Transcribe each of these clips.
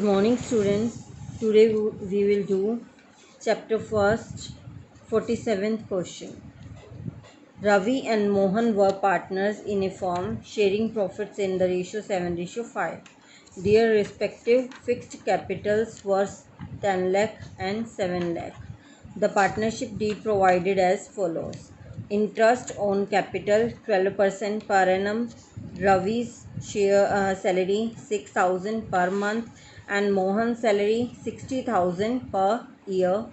Good morning, students. Today we will do chapter first, 47th question. Ravi and Mohan were partners in a firm, sharing profits in the ratio 7:5. Their respective fixed capitals were 10 lakh and 7 lakh. The partnership deed provided as follows. Interest on capital 12% per annum. Ravi's salary 6,000 per month and Mohan's salary 60,000 per year.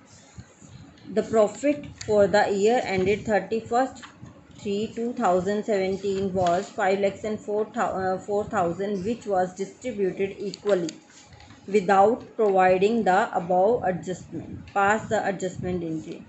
The profit for the year ended 31st/3/2017 was 5 lakhs and 4,000, which was distributed equally without providing the above adjustment. Pass the adjustment entry.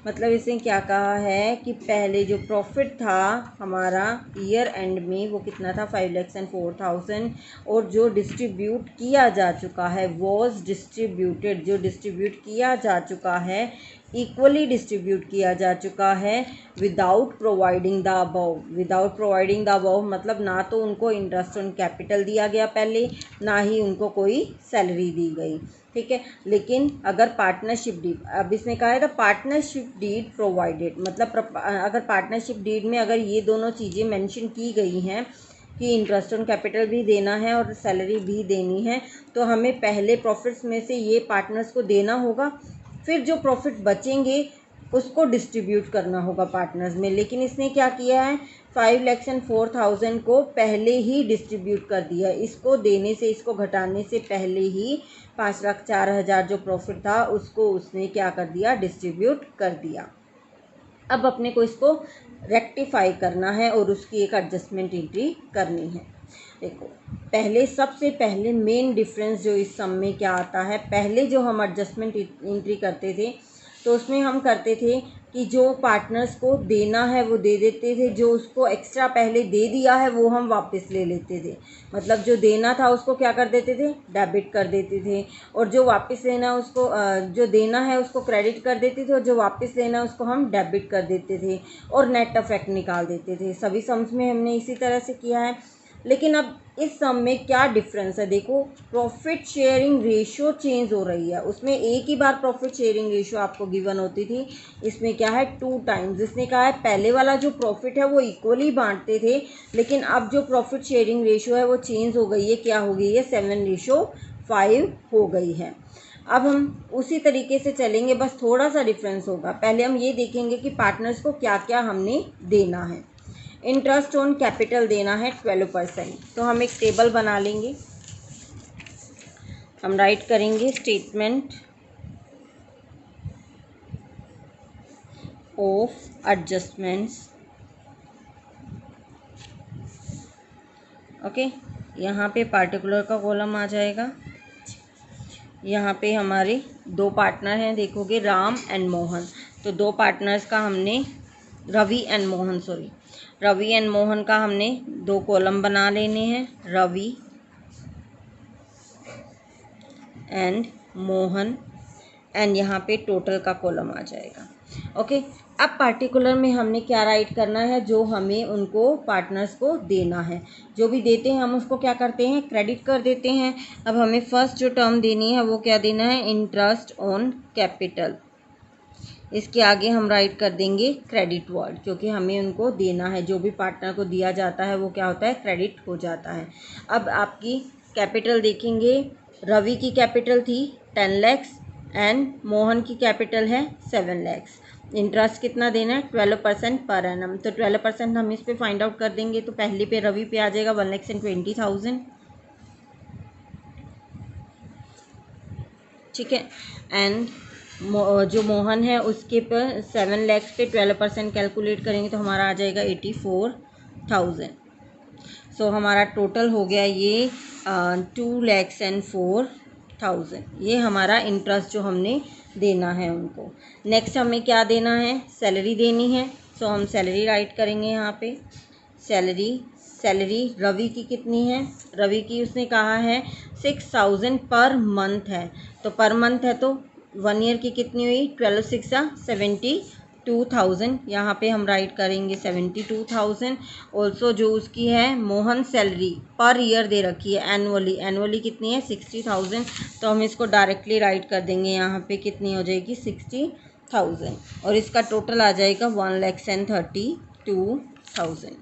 मतलब इसने क्या कहा है कि पहले जो profit था हमारा ईयर एंड में वो कितना था 5 lakhs and 4,000, और जो डिस्ट्रीब्यूट किया जा चुका है वॉज डिस्ट्रीब्यूटेड, जो डिस्ट्रीब्यूट किया जा चुका है इक्वली डिस्ट्रीब्यूट किया जा चुका है without providing the above. Without providing the above मतलब ना तो उनको इंटरेस्ट ऑन कैपिटल दिया गया पहले, ना ही उनको कोई सैलरी दी गई. ठीक है, लेकिन अगर पार्टनरशिप डीड, अब इसने कहा है द पार्टनरशिप डीड प्रोवाइडेड, मतलब अगर पार्टनरशिप डीड में अगर ये दोनों चीज़ें मेंशन की गई हैं कि इंटरेस्ट ऑन कैपिटल भी देना है और सैलरी भी देनी है, तो हमें पहले प्रॉफिट्स में से ये पार्टनर्स को देना होगा, फिर जो प्रॉफिट बचेंगे उसको डिस्ट्रीब्यूट करना होगा पार्टनर्स में. लेकिन इसने क्या किया है 5 lakhs and 4,000 को पहले ही डिस्ट्रीब्यूट कर दिया. इसको देने से, इसको घटाने से पहले ही 5,04,000 जो प्रॉफिट था उसको उसने क्या कर दिया, डिस्ट्रीब्यूट कर दिया. अब अपने को इसको रेक्टिफाई करना है और उसकी एक एडजस्टमेंट एंट्री करनी है. देखो, पहले सबसे पहले मेन डिफरेंस जो इस सम में क्या आता है, पहले जो हम एडजस्टमेंट एंट्री करते थे तो उसमें हम करते थे कि जो पार्टनर्स को देना है वो दे देते थे, जो उसको एक्स्ट्रा पहले दे दिया है वो हम वापस ले लेते थे. मतलब जो देना था उसको क्या कर देते थे, डेबिट कर देते थे, और जो वापस लेना उसको जो देना है उसको क्रेडिट कर देते थे, और जो वापस लेना उसको हम डेबिट कर देते थे और नेट इफेक्ट निकाल देते थे. सभी सम्स में हमने इसी तरह से किया है. लेकिन अब इस सम में क्या डिफरेंस है, देखो प्रॉफिट शेयरिंग रेशियो चेंज हो रही है. उसमें एक ही बार प्रॉफिट शेयरिंग रेशियो आपको गिवन होती थी, इसमें क्या है 2 टाइम्स. जिसने कहा है पहले वाला जो प्रॉफिट है वो इक्वली बांटते थे, लेकिन अब जो प्रॉफिट शेयरिंग रेशियो है वो चेंज हो गई है. क्या हो गई है, 7:5 हो गई है. अब हम उसी तरीके से चलेंगे, बस थोड़ा सा डिफरेंस होगा. पहले हम ये देखेंगे कि पार्टनर्स को क्या क्या हमने देना है. इंटरेस्ट ऑन कैपिटल देना है 12%. तो हम एक टेबल बना लेंगे, हम राइट करेंगे स्टेटमेंट ऑफ एडजस्टमेंट्स. ओके, यहाँ पे पार्टिकुलर का कॉलम आ जाएगा. यहाँ पे हमारे 2 पार्टनर हैं, देखोगे राम एंड मोहन. तो 2 पार्टनर्स का हमने रवि एंड मोहन का हमने 2 कॉलम बना लेने हैं, रवि एंड मोहन, एंड यहाँ पे टोटल का कॉलम आ जाएगा. ओके, अब पार्टिकुलर में हमने क्या राइट करना है, जो हमें उनको पार्टनर्स को देना है. जो भी देते हैं हम उसको क्या करते हैं, क्रेडिट कर देते हैं. अब हमें फर्स्ट जो टर्म देनी है वो क्या देना है, इंटरेस्ट ऑन कैपिटल. इसके आगे हम राइट कर देंगे क्रेडिट वर्ड, क्योंकि हमें उनको देना है. जो भी पार्टनर को दिया जाता है वो क्या होता है, क्रेडिट हो जाता है. अब आपकी कैपिटल देखेंगे, रवि की कैपिटल थी 10 lakhs एंड मोहन की कैपिटल है 7 lakhs. इंटरेस्ट कितना देना है, 12% पर एनम. तो 12% हम इस पे फाइंड आउट कर देंगे. तो पहले पे रवि पे आ जाएगा 1,20,000. ठीक है, एंड जो मोहन है उसके पर 7 lakhs पे 12% कैलकुलेट करेंगे तो हमारा आ जाएगा 84,000. सो हमारा टोटल हो गया ये 2,04,000. ये हमारा इंटरेस्ट जो हमने देना है उनको. नेक्स्ट हमें क्या देना है, सैलरी देनी है. सो हम सैलरी राइट करेंगे यहाँ पे. सैलरी रवि की कितनी है, रवि की उसने कहा है 6,000 पर मंथ है. तो पर मंथ है तो 1 ईयर की कितनी हुई, 12 6 72. 72,000, यहाँ पे हम राइट करेंगे 72,000। ऑल्सो जो उसकी है मोहन सैलरी पर ईयर दे रखी है एनुअली कितनी है 60,000, तो हम इसको डायरेक्टली राइट कर देंगे यहाँ पे कितनी हो जाएगी 60,000, और इसका टोटल आ जाएगा 1,32,000।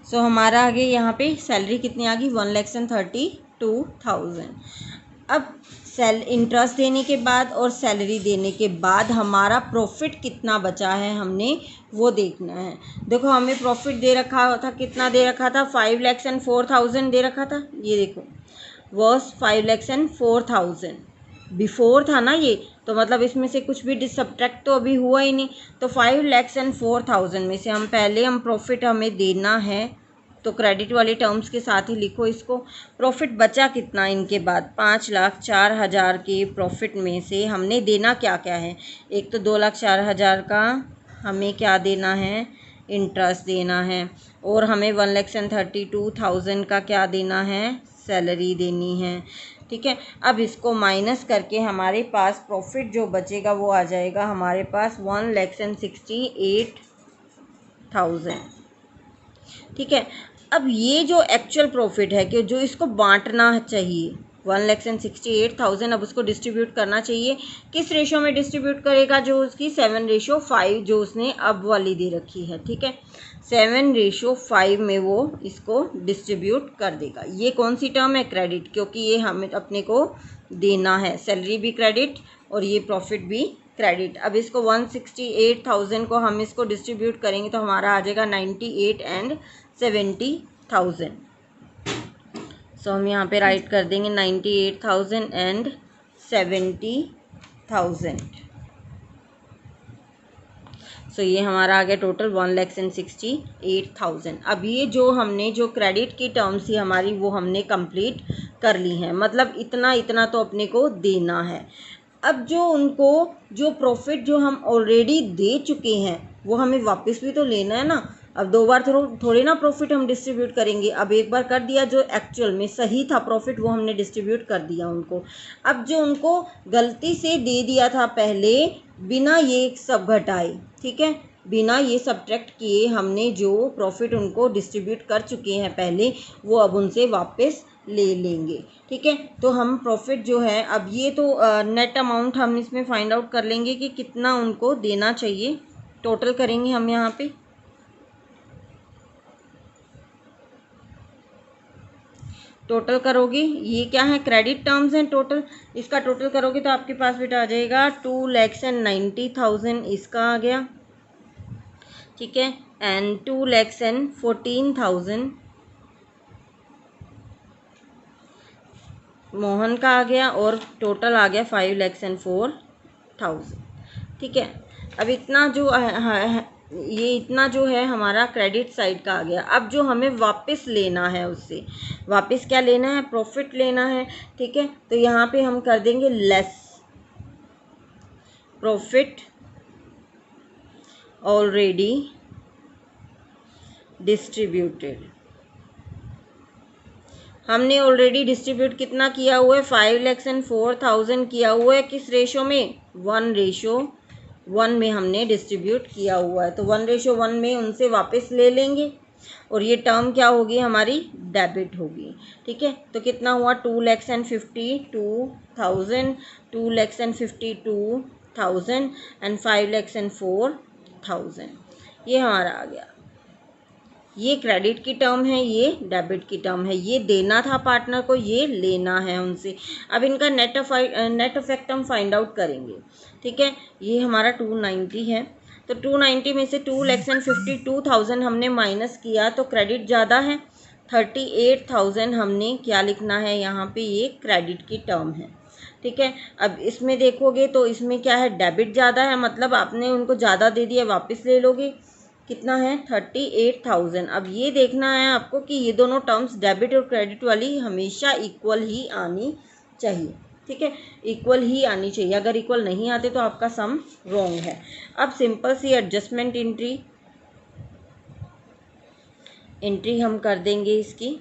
सो हमारा आगे यहाँ पे सैलरी कितनी आ गई 1,32,000। अब इंटरेस्ट देने के बाद और सैलरी देने के बाद हमारा प्रॉफिट कितना बचा है हमने वो देखना है। देखो हमें प्रॉफिट दे रखा था, कितना दे रखा था 5,04,000 दे रखा था। ये देखो वर्स 5,04,000 बिफोर था ना ये, तो मतलब इसमें से कुछ भी सब्ट्रैक्ट तो अभी हुआ ही नहीं। तो 5,04,000 में से हम प्रॉफिट हमें देना है, तो क्रेडिट वाली टर्म्स के साथ ही लिखो इसको। प्रॉफिट बचा कितना इनके बाद 5,04,000 के प्रॉफिट में से हमने देना क्या क्या है। एक तो 2,04,000 का हमें क्या देना है, इंटरेस्ट देना है, और हमें 1,32,000 का क्या देना है, सैलरी देनी है। ठीक है, अब इसको माइनस करके हमारे पास प्रॉफिट जो बचेगा वो आ जाएगा हमारे पास 1,68,000। ठीक है, अब ये जो एक्चुअल प्रॉफिट है कि जो इसको बांटना चाहिए 1,68,000, अब उसको डिस्ट्रीब्यूट करना चाहिए। किस रेशो में डिस्ट्रीब्यूट करेगा, जो उसकी 7:5 जो उसने अब वाली दे रखी है। ठीक है, 7:5 में वो इसको डिस्ट्रीब्यूट कर देगा। ये कौन सी टर्म है, क्रेडिट, क्योंकि ये हमें अपने को देना है, सैलरी भी क्रेडिट और ये प्रॉफिट भी क्रेडिट। अब इसको 168,000 को हम इसको डिस्ट्रीब्यूट करेंगे तो हमारा आ जाएगा 98 एंड 70,000। सो हम यहाँ पे राइट कर देंगे 98,000 एंड 70,000। सो ये हमारा आ गया टोटल 1,68,000। अब ये जो हमने जो क्रेडिट की टर्म्स थी हमारी वो हमने कंप्लीट कर ली हैं, मतलब इतना इतना तो अपने को देना है। अब जो उनको जो प्रॉफिट जो हम ऑलरेडी दे चुके हैं वो हमें वापस भी तो लेना है ना। अब दो बार थोड़ी ना प्रॉफिट हम डिस्ट्रीब्यूट करेंगे। अब एक बार कर दिया, जो एक्चुअल में सही था प्रॉफिट वो हमने डिस्ट्रीब्यूट कर दिया उनको। अब जो उनको गलती से दे दिया था पहले बिना ये सब घटाए, ठीक है, बिना ये सब्ट्रैक्ट किए हमने जो प्रॉफिट उनको डिस्ट्रीब्यूट कर चुके हैं पहले, वो अब उनसे वापस ले लेंगे। ठीक है, तो हम प्रॉफिट जो है अब ये तो नेट अमाउंट हम इसमें फाइंड आउट कर लेंगे कि कितना उनको देना चाहिए। टोटल करेंगे हम यहाँ पे, टोटल करोगे, ये क्या है क्रेडिट टर्म्स हैं टोटल, इसका टोटल करोगे तो आपके पास बेटा आ जाएगा 2,90,000 इसका आ गया। ठीक है, एंड 2,14,000 मोहन का आ गया, और टोटल आ गया 5,04,000। ठीक है, अब इतना जो ये इतना जो है हमारा क्रेडिट साइड का आ गया। अब जो हमें वापस लेना है उससे, वापस क्या लेना है, प्रॉफिट लेना है। ठीक है, तो यहाँ पे हम कर देंगे लेस प्रॉफिट ऑलरेडी डिस्ट्रीब्यूटेड। हमने ऑलरेडी डिस्ट्रीब्यूट कितना किया हुआ है 5,04,000 किया हुआ है, किस रेशो में 1:1 में हमने डिस्ट्रीब्यूट किया हुआ है। तो 1:1 में उनसे वापस ले लेंगे, और ये टर्म क्या होगी हमारी, डेबिट होगी। ठीक है, तो कितना हुआ 2,52,000, 2,52,000 एंड 5,04,000, ये हमारा आ गया। ये क्रेडिट की टर्म है, ये डेबिट की टर्म है, ये देना था पार्टनर को, ये लेना है उनसे। अब इनका नेट इफेक्ट हम फाइंड आउट करेंगे। ठीक है, ये हमारा 290 है, तो 290 में से 2,52,000 हमने माइनस किया तो क्रेडिट ज़्यादा है, 38,000 हमने क्या लिखना है यहाँ पे, ये क्रेडिट की टर्म है। ठीक है, अब इसमें देखोगे तो इसमें क्या है, डेबिट ज़्यादा है, मतलब आपने उनको ज़्यादा दे दिया, वापस ले लोगे। कितना है 38,000। अब ये देखना है आपको कि ये दोनों टर्म्स डेबिट और क्रेडिट वाली हमेशा इक्वल ही आनी चाहिए। ठीक है, इक्वल ही आनी चाहिए, अगर इक्वल नहीं आते तो आपका सम रॉन्ग है। अब सिंपल सी एडजस्टमेंट एंट्री हम कर देंगे इसकी।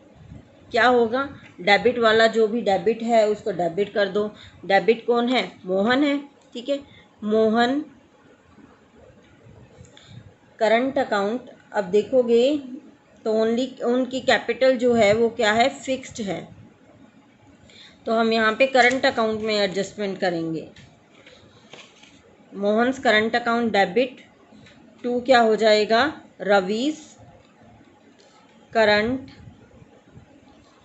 क्या होगा, डेबिट वाला जो भी डेबिट है उसको डेबिट कर दो। डेबिट कौन है, मोहन है, ठीक है। मोहन करंट अकाउंट, अब देखोगे तो ओनली उनकी कैपिटल जो है वो क्या है, फिक्स्ड है, तो हम यहाँ पे करंट अकाउंट में एडजस्टमेंट करेंगे। Mohan's current account debit to क्या हो जाएगा, रवीज करंट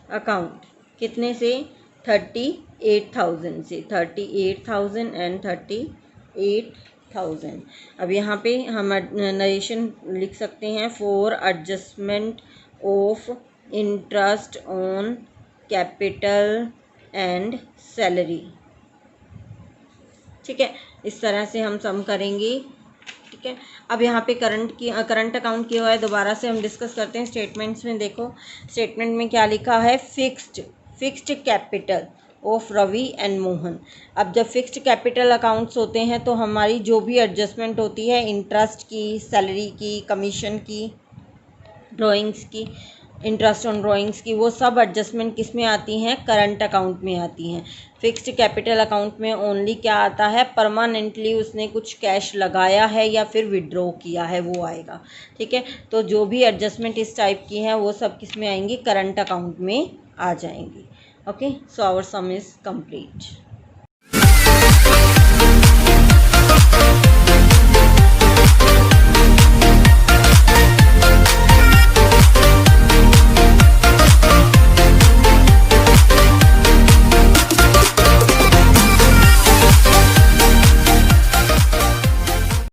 अकाउंट, कितने से, 38,000 से, 38,000 एंड 38,000। अब यहाँ पे हम नरेशन लिख सकते हैं, for adjustment of interest on capital and salary, ठीक है। इस तरह से हम सम करेंगे, ठीक है। अब यहाँ पे करंट अकाउंट किया हुआ है, दोबारा से हम डिस्कस करते हैं। स्टेटमेंट्स में देखो, स्टेटमेंट में क्या लिखा है, fixed capital of Ravi and Mohan. अब जब फिक्स्ड कैपिटल अकाउंट्स होते हैं तो हमारी जो भी एडजस्टमेंट होती है इंटरेस्ट की, सैलरी की, कमीशन की, ड्राइंग्स की, इंटरेस्ट ऑन ड्राइंग्स की, वो सब एडजस्टमेंट किस में आती हैं, करंट अकाउंट में आती हैं। फिक्स्ड कैपिटल अकाउंट में ओनली क्या आता है, परमानेंटली उसने कुछ कैश लगाया है या फिर विड्रॉ किया है वो आएगा, ठीक है। तो जो भी एडजस्टमेंट इस टाइप की हैं वो सब किस में आएंगी, करंट अकाउंट में आ जाएंगी। Okay, so our sum is complete.